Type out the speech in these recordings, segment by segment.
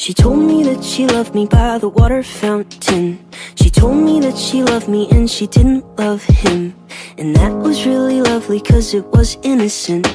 She told me that she loved me by the water fountain. She told me that she loved me and she didn't love him. And that was really lovely cause it was innocent.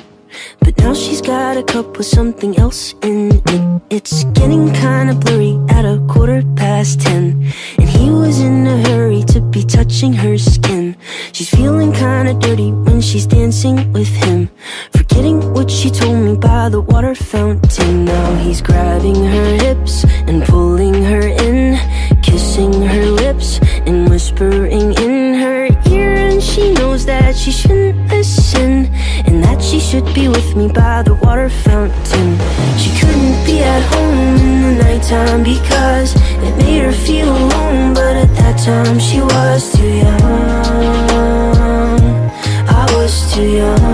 But now she's got a cup with something else in it. It's getting kinda blurry at 10:15. And he was in a hurry to be touching her skin. She's feeling kinda dirty when she's dancing with him, forgetting what she told me by the water fountain. Now he's grabbing her hips and pulling her in, kissing her lips and whispering in her ear. And she knows that she shouldn't listen, and that she should be with me by the water fountain. She couldn't be at home in the nighttime because it made her feel alone. But at that time she was too young. I was too young.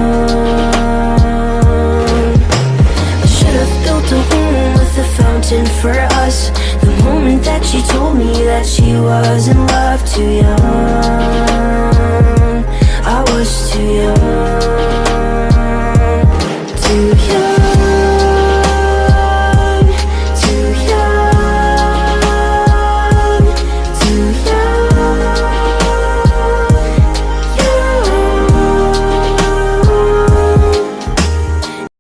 I should have built a home with a fountain for us. The moment that she told me that she was in love. Too young, I was too young.